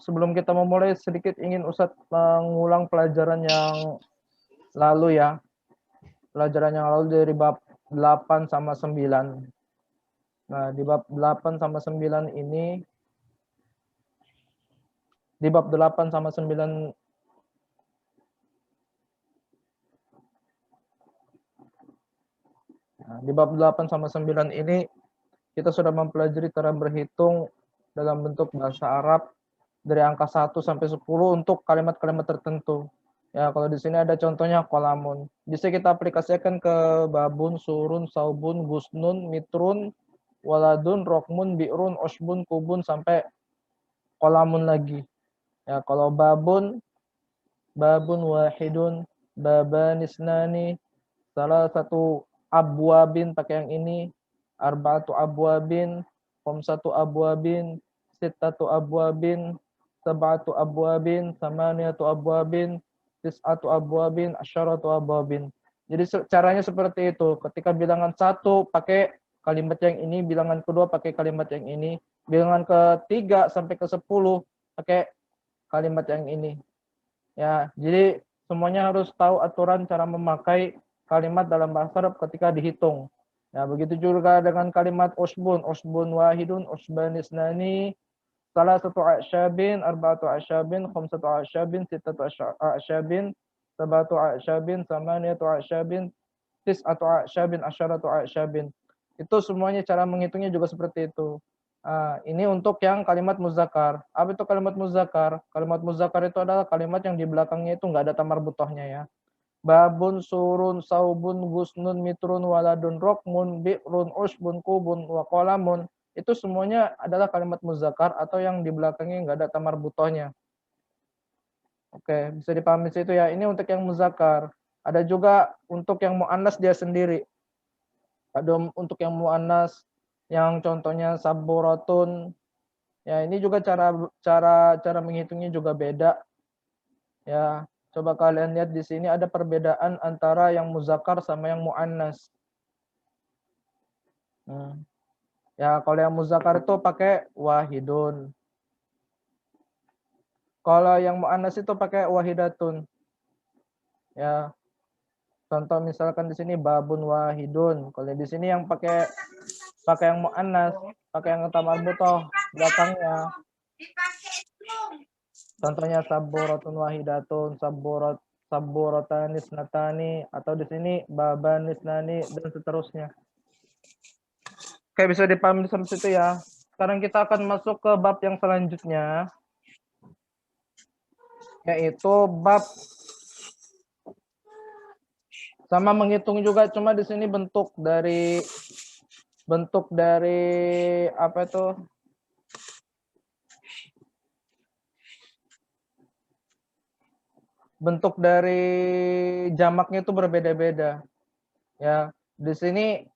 sebelum kita memulai sedikit ingin Ustadz mengulang pelajaran yang lalu ya. Pelajaran yang lalu dari bab 8 sama 9. Nah, di bab 8 sama 9 ini, di bab 8 sama 9 di bab 8 sama 9 ini kita sudah mempelajari cara berhitung dalam bentuk bahasa Arab dari angka 1 sampai 10 untuk kalimat-kalimat tertentu. Ya, kalau di sini ada contohnya kolamun. Bisa kita aplikasikan ke babun, surun, saubun, gusnun, mitrun, waladun, rokmun, bi'run, osbun, kubun sampai kolamun lagi. Ya, kalau babun wahidun, baban isnani, salah satu abwabin pakai yang ini, arba'atu abwabin, khamsatu abwabin, sittatu abwabin, sab'atu abwabin, samaniyatu abwabin, tis'atu abwabin, asyaratu abwabin. Jadi caranya seperti itu. Ketika bilangan 1 pakai kalimat yang ini, bilangan kedua pakai kalimat yang ini, bilangan ketiga sampai ke 10 pakai kalimat yang ini. Ya, jadi semuanya harus tahu aturan cara memakai kalimat dalam bahasa Arab ketika dihitung. Ya, begitu juga dengan kalimat usbun, usbun wahidun, usban isnani, salah satu asyabin, arba'atu asyabin, khamsatu asyabin, sittatu asyabin, sabatu asyabin, samaniyatu asyabin, tis'atu asyabin, asyaratu asyabin. Itu semuanya cara menghitungnya juga seperti itu. Ini untuk yang kalimat muzakkar. Apa itu kalimat muzakkar? Kalimat muzakkar itu adalah kalimat yang di belakangnya itu nggak ada tamar butohnya ya. Babun, surun, saubun, gusnun, mitrun, waladun, rokmun, bi'run, usbun, kubun, wakolamun. Itu semuanya adalah kalimat muzakkar atau yang di belakangnya nggak ada tamar butohnya. Oke, bisa dipahami situ ya. Ini untuk yang muzakkar. Ada juga untuk yang muannas dia sendiri. Ada untuk yang muannas yang contohnya saburatun. Ya, ini juga cara menghitungnya juga beda. Ya, coba kalian lihat di sini ada perbedaan antara yang muzakkar sama yang muannas. Ya, kalau yang muzakkar itu pakai wahidun. Kalau yang muannas itu pakai wahidatun. Ya, contoh misalkan di sini babun wahidun. Kalau di sini yang pakai yang muannas, pakai yang tamar butoh belakangnya. Contohnya saburatun wahidatun, saburatan nisnatani, atau di sini baban nisnani dan seterusnya. Oke, bisa dipahami sampai situ ya. Sekarang kita akan masuk ke bab yang selanjutnya, yaitu bab sama menghitung juga, cuma di sini bentuk dari apa itu? Bentuk dari jamaknya itu berbeda-beda. Ya, di sini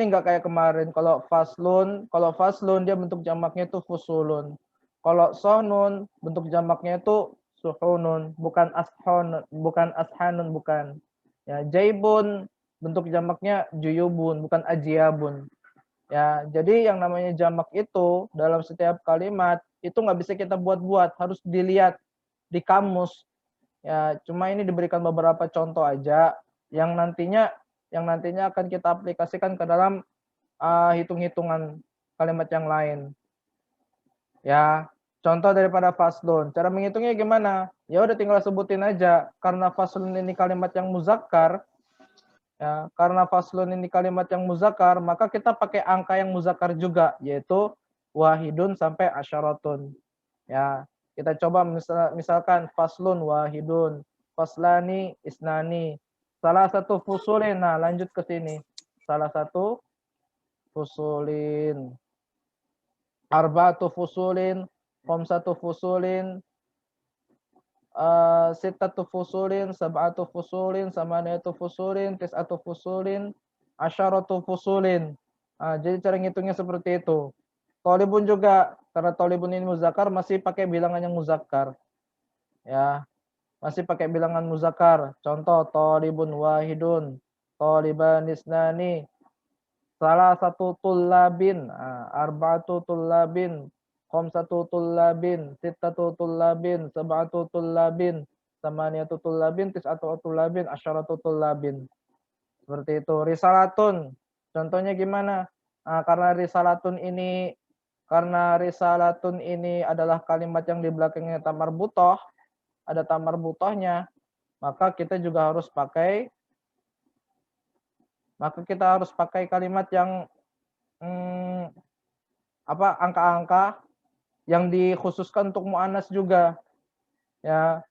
nggak kayak kemarin. Kalau faslun dia bentuk jamaknya itu fusulun. Kalau sonun bentuk jamaknya itu suhunun, bukan ashanun, bukan. Ya, jaibun bentuk jamaknya juyubun, bukan ajiyabun. Ya, jadi yang namanya jamak itu dalam setiap kalimat itu nggak bisa kita buat-buat, harus dilihat di kamus. Ya, cuma ini diberikan beberapa contoh aja yang nantinya akan kita aplikasikan ke dalam hitung-hitungan kalimat yang lain. Ya, contoh daripada faslun. Cara menghitungnya gimana? Ya udah tinggal sebutin aja. Karena faslun ini kalimat yang muzakkar, ya, karena faslun ini kalimat yang muzakkar, maka kita pakai angka yang muzakkar juga, yaitu wahidun sampai asyaratun. Ya, kita coba misalkan faslun wahidun, faslani isnani. Salah satu fusulin. Nah, lanjut ke sini. Salah satu fusulin. Arba'atu fusulin, khamsatu fusulin, sittatu fusulin, sab'atu fusulin, samaniyatu fusulin, tis'atu fusulin, asyaratu fusulin. Jadi cara ngitungnya seperti itu. Tolibun juga, karena tolibun ini muzakkar masih pakai bilangan yang muzakkar. Ya, masih pakai bilangan muzakkar. Contoh tolibun wahidun, toliban isnani, salah satu tullabin, arba'atu tullabin, khamsatu tullabin, sittatu tullabin, sab'atu tullabin, samaniyatu tullabin, tis'atu tullabin, asyaratu tullabin. Seperti itu. Risalatun. Contohnya gimana? Nah, karena risalatun ini adalah kalimat yang di belakangnya tamar butoh, ada tamar butohnya, maka kita harus pakai kalimat yang angka-angka yang dikhususkan untuk muannas juga. Ya.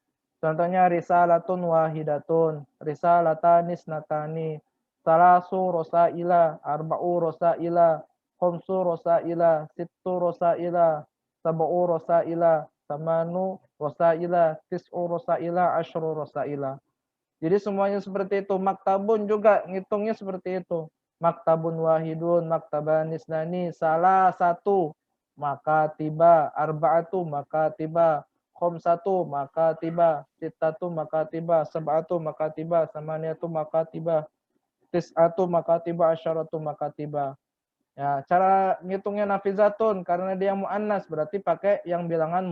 Contohnya risalatun wahidatun, risalatanis natani, salasu rosaila, arba'u rosaila, khamsu rosaila, sittu rosaila, sab'u rosaila, samanu rosaila, tis'u rosaila, asyru rosaila. Jadi semuanya seperti itu. Maktabun juga ngitungnya seperti itu. Maktabun wahidun, maktabanis nani, salah satu, maka tiba, arba'atu, maka tiba, khamsatu, maka tiba, sittatu, maka tiba, sab'atu, maka tiba, samaniyatu, maka tiba, tis'atu, maka tiba, asyaratu, maka tiba. Ya, cara ngitungnya nafizatun karena dia muannas berarti pakai yang bilangan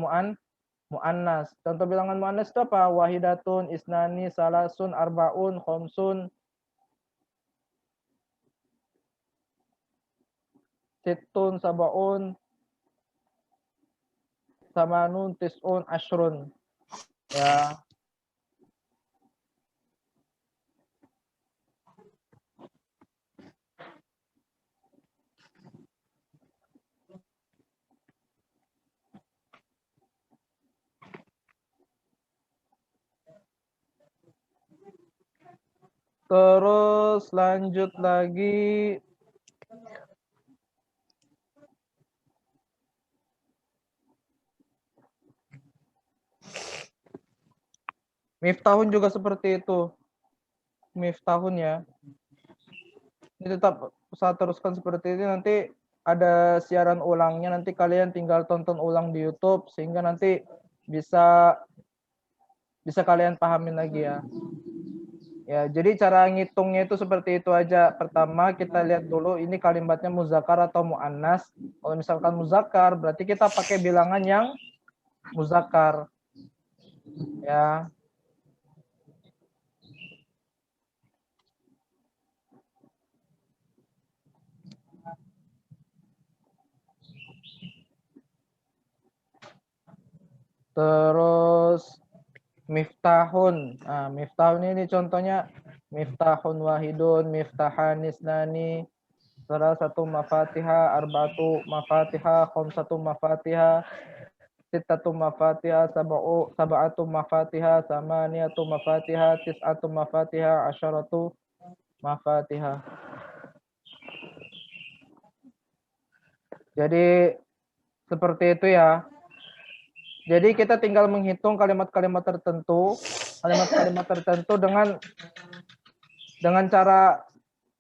muannas. Contoh bilangan muannas itu apa? Wahidatun, isnani, salasun, arbaun, khamsun, sittun, sabaun, samanun, tis'un, ashrun. Ya. Terus lanjut lagi. Miftahun juga seperti itu. Miftahun ya. Ini tetap saya teruskan seperti ini, nanti ada siaran ulangnya, nanti kalian tinggal tonton ulang di YouTube sehingga nanti bisa kalian pahamin lagi ya. Ya, jadi cara ngitungnya itu seperti itu aja. Pertama kita lihat dulu ini kalimatnya muzakkar atau muannas. Kalau misalkan muzakkar berarti kita pakai bilangan yang muzakkar. Ya. Terus miftahun. Nah, miftahun ini contohnya miftahun wahidun, miftahan isnani, salah satu mafatiha, arba'atu mafatiha, khamsatu mafatiha, sittatu mafatiha, sab'atu mafatiha, samaniyatu mafatiha, tis'atu mafatiha, asyaratu mafatiha. Jadi seperti itu ya. Jadi kita tinggal menghitung kalimat-kalimat tertentu dengan cara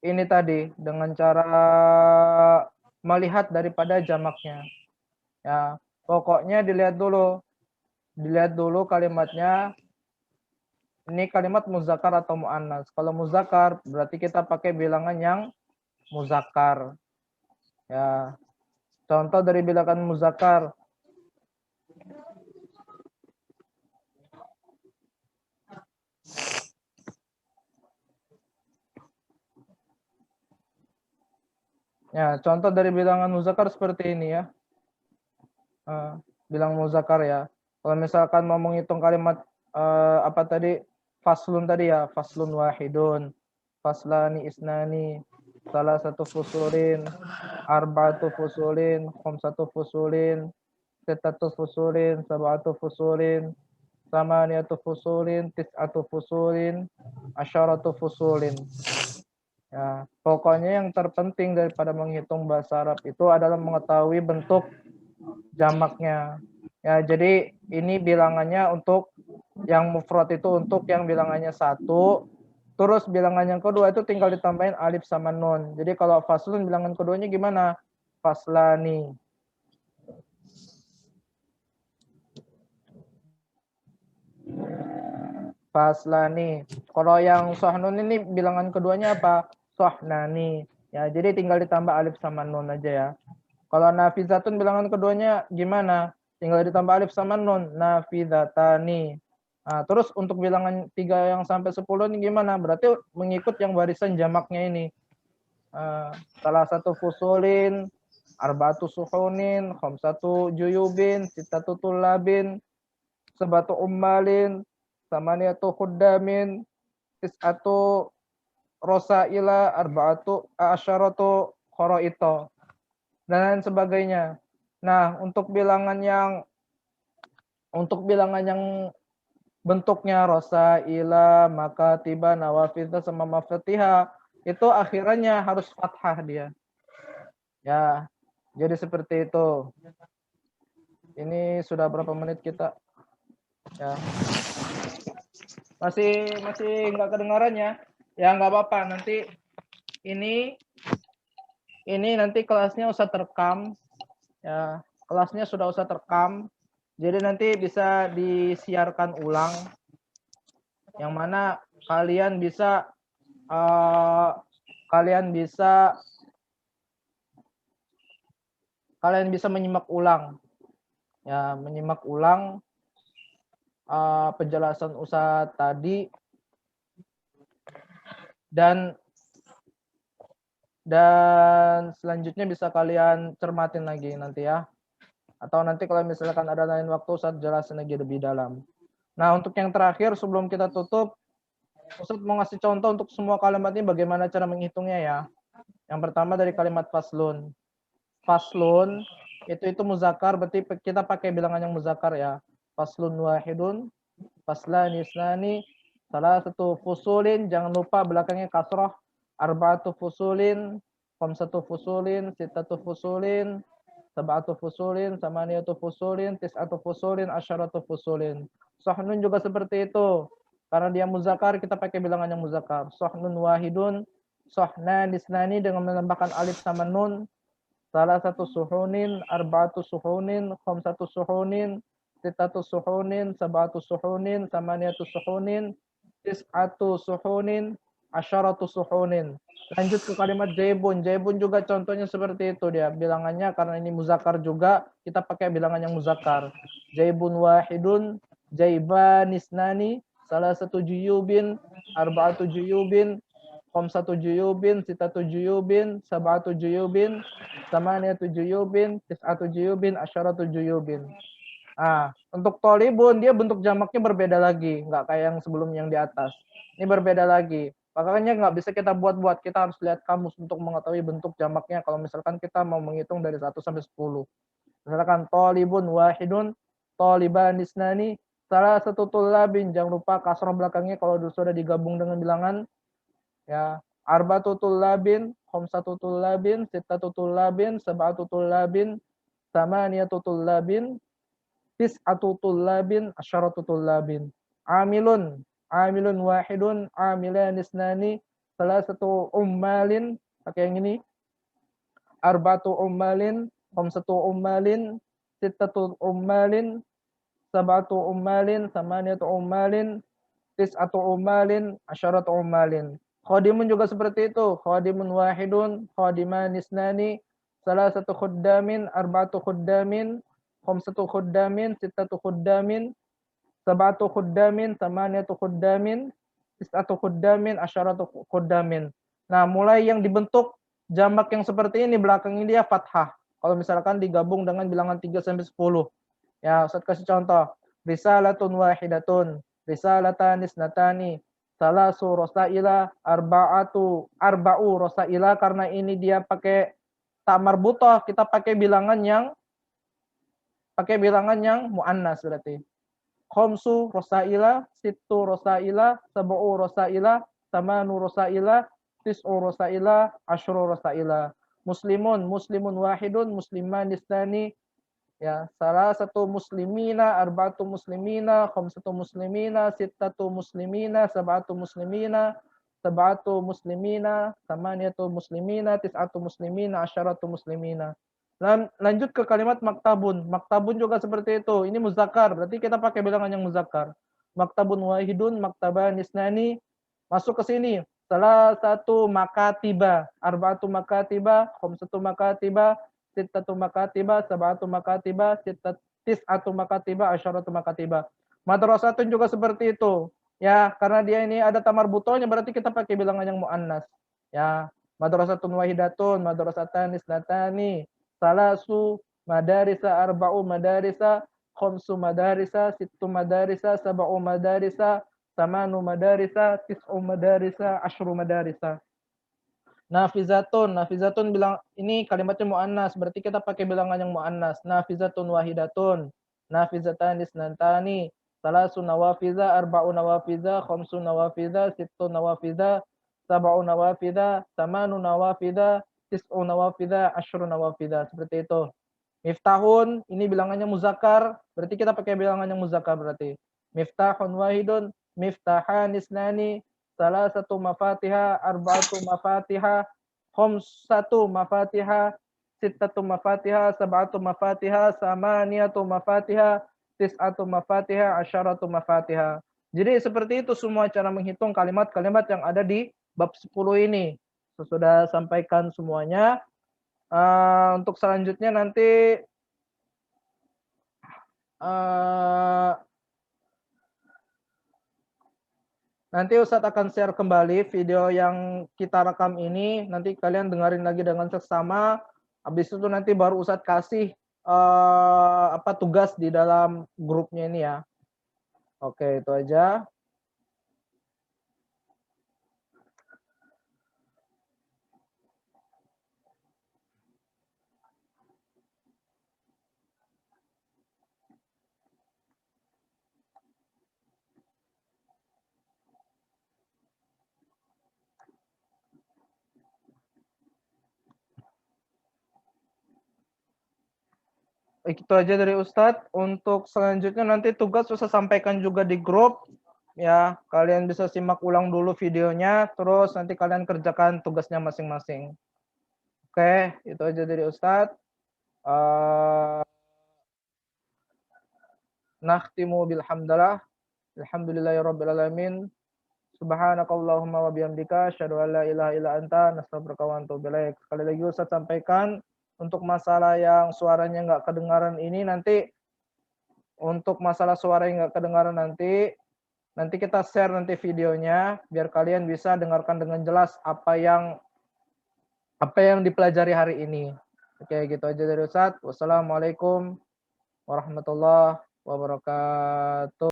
ini tadi, dengan cara melihat daripada jamaknya. Ya, pokoknya dilihat dulu kalimatnya. Ini kalimat muzakkar atau muannas. Kalau muzakkar berarti kita pakai bilangan yang muzakkar. Ya. Contoh dari bilangan muzakkar. Ya, contoh dari bilangan muzakkar seperti ini ya. Bilang muzakkar ya. Kalau misalkan mau menghitung kalimat apa tadi? Faslun tadi ya, faslun wahidun, faslani isnani, salah satu fusulin, arba'atu fusulin, khamsatu fusulin, sittatu fusulin, sab'atu fusulin, samaniyatu fusulin, tis'atu fusulin, asyaratu fusulin. Ya, pokoknya yang terpenting daripada menghitung bahasa Arab itu adalah mengetahui bentuk jamaknya. Ya, jadi ini bilangannya untuk yang mufrad itu untuk yang bilangannya 1. Terus bilangan yang kedua itu tinggal ditambahin alif sama nun. Jadi kalau faslun bilangan keduanya gimana? Faslani. Faslani. Kalau yang sohnun ini bilangan keduanya apa? Sohnani. Ya, jadi tinggal ditambah alif sama nun aja ya. Kalau nafizatun bilangan keduanya gimana? Tinggal ditambah alif sama nun, nafizatani. Nah, terus untuk bilangan 3 yang sampai 10 ini gimana? Berarti mengikut yang barisan jamaknya ini. Salah satu fusulin, arba'atu suhunin, khamsatu juyubin, sittatu tullabin, sabatu ummalin, samaniyatu khuddamin, tis'atu rosaila, arba'atu asyaratu kharaito, dan lain sebagainya. Nah, untuk bilangan yang bentuknya rosaila, maka tiba nawafidha sama mafatiha, itu akhirannya harus fathah dia. Ya, jadi seperti itu. Ini sudah berapa menit kita? Ya. Masih nggak kedengaran ya? Ya nggak apa-apa. Nanti ini nanti kelasnya usah terekam. Ya, kelasnya sudah usah terekam. Jadi nanti bisa disiarkan ulang. Yang mana kalian bisa menyimak ulang. Ya, menyimak ulang penjelasan Ustadz tadi, dan selanjutnya bisa kalian cermatin lagi nanti ya. Atau nanti kalau misalkan ada lain waktu Ustadz jelasin lagi lebih dalam. Nah, untuk yang terakhir sebelum kita tutup, Ustadz mau ngasih contoh untuk semua kalimat ini bagaimana cara menghitungnya ya. Yang pertama dari kalimat faslun. Faslun itu muzakkar, berarti kita pakai bilangan yang muzakkar ya. Faslun wahidun, faslani isnani, salah satu fusulin, jangan lupa belakangnya kasrah, arba'atu fusulin, khamsatu fusulin, sittatu fusulin, sab'atu fusulin, samaniyatu fusulin, tis'atu fusulin, asyaratu fusulin. Sahnun juga seperti itu. Karena dia muzakkar, kita pakai bilangan yang muzakkar. Sahnun wahidun, sahnan isnani dengan menambahkan alif sama nun, salah satu suhunin, arba'atu suhunin, khamsatu suhunin, sittatu suhunin, sab'atu suhunin, samaniyatu suhunin, tis'atu suhunin, asyaratu suhunin. Lanjut ke kalimat jaibun. Jaibun juga contohnya seperti itu dia. Bilangannya karena ini muzakkar juga, kita pakai bilangan yang muzakkar. Jaibun wahidun, jaiban isnani, salah satu juyubin, arba'atu juyubin, khamsatu juyubin, sittatu juyubin, sab'atu juyubin, samaniyatu juyubin, tis'atu juyubin, asyaratu juyubin. Untuk tolibun dia bentuk jamaknya berbeda lagi, nggak kayak yang sebelum yang di atas. Ini berbeda lagi. Makanya nggak bisa kita buat-buat, kita harus lihat kamus untuk mengetahui bentuk jamaknya kalau misalkan kita mau menghitung dari 1 sampai 10. Misalkan tolibun wahidun, toliban isnani, salah satu tulabin, jangan lupa kasrah belakangnya kalau sudah digabung dengan bilangan ya. Arba'atu tullabin, khamsatu tullabin, sittatu tullabin, sab'atu tullabin, samaniyatu tullabin, tis'atu tullabin, asyaratu tullabin. Amilun, amilun wahidun, amilan isnani, salah satu ummalin, pakai yang ini. Arba'atu ummalin, khamsatu ummalin, sittatu ummalin, sab'atu ummalin, samaniyatu ummalin, tis'atu ummalin, asyaratu ummalin. Khadimun juga seperti itu. Khadimun wahidun, khadiman isnani, salah satu khuddamin, arba'atu khuddamin, khamsatu khuddamin, sittatu khuddamin, sab'atu khuddamin, samaniyatu khuddamin, tis'atu khuddamin, asyaratu khuddamin. Nah, mulai yang dibentuk jamak yang seperti ini belakangnya dia fathah. Kalau misalkan digabung dengan bilangan 3 sampai 10. Ya, Ustaz kasih contoh. Risalatun wahidatun, risalatan isnatani, salasu rosaila, arba'u rosaila, karena ini dia pakai tak marbutah, kita pakai bilangan yang muannas berarti. Khamsu rosaila, sittu rosaila, sab'u rosaila, samanu rosaila, tis'u rosaila, asyru rosaila. Muslimun wahidun, musliman isnani, ya, salah satu muslimina, arba'atu muslimina, khamsatu muslimina, sittatu muslimina, sab'atu muslimina, samaniyatu muslimina, tis'atu muslimina, asyaratu muslimina. Lanjut ke kalimat maktabun. Maktabun juga seperti itu. Ini muzakkar, berarti kita pakai bilangan yang muzakkar. Maktabun wahidun, maktaban isnani. Masuk ke sini. Salah satu makatiba, arba'atu makatiba, khamsatu makatiba, sittatu makatiba, sab'atu makatiba, tis'atu makatiba, asyaratu makatiba. Madrasatun juga seperti itu. Ya, karena dia ini ada tamar butonya berarti kita pakai bilangan yang muannas. Ya, madrasatun wahidatun, madrasatan isnatani, salasu madarisa, arba'u madarisa, khamsu madarisa, sittu madarisa, sab'u madarisa, samanu madarisa, tis'u madarisa, asyru madarisa. Nafizatun bilang ini kalimatnya muannas, berarti kita pakai bilangan yang muannas. Nafizatun wahidatun, nafizatan isnantani, salasu nawafiza, arba'u nawafiza, khamsu nawafiza, sittu nawafiza, sab'u nawafiza, samanu nawafiza, tis'u nawafiza, asyru nawafiza. Seperti itu. Miftahun, ini bilangannya muzakkar, berarti kita pakai bilangan yang muzakkar berarti. Miftahun wahidun, miftahan isnani, salasatu mafatiha, arba'atu mafatiha, khamsatu mafatiha, sittatu mafatiha, sab'atu mafatiha, samaniyatu mafatiha, tis'atu mafatiha, asyaratu mafatiha. Jadi seperti itu semua cara menghitung kalimat-kalimat yang ada di bab 10 ini. Sudah sampaikan semuanya. Untuk selanjutnya nanti Ustadz akan share kembali video yang kita rekam ini. Nanti kalian dengerin lagi dengan seksama. Habis itu nanti baru Ustadz kasih tugas di dalam grupnya ini ya. Oke, itu aja. Itu aja dari Ustadz. Untuk selanjutnya nanti tugas Ustadz sampaikan juga di grup. Ya, kalian bisa simak ulang dulu videonya, terus nanti kalian kerjakan tugasnya masing-masing. Oke, itu aja dari Ustadz. Nakhtimu bilhamdalah. Alhamdulillahirabbil alamin. Subhanakallahumma wa bihamdika asyhadu an la ilaha illa anta nastaghfiruka wa atubu ilaik. Sekali lagi Ustaz sampaikan untuk masalah yang suaranya enggak kedengaran ini nanti untuk masalah suara yang enggak kedengaran nanti kita share nanti videonya biar kalian bisa dengarkan dengan jelas apa yang dipelajari hari ini. Oke, gitu aja dari Ustaz. Wassalamualaikum warahmatullahi wabarakatuh.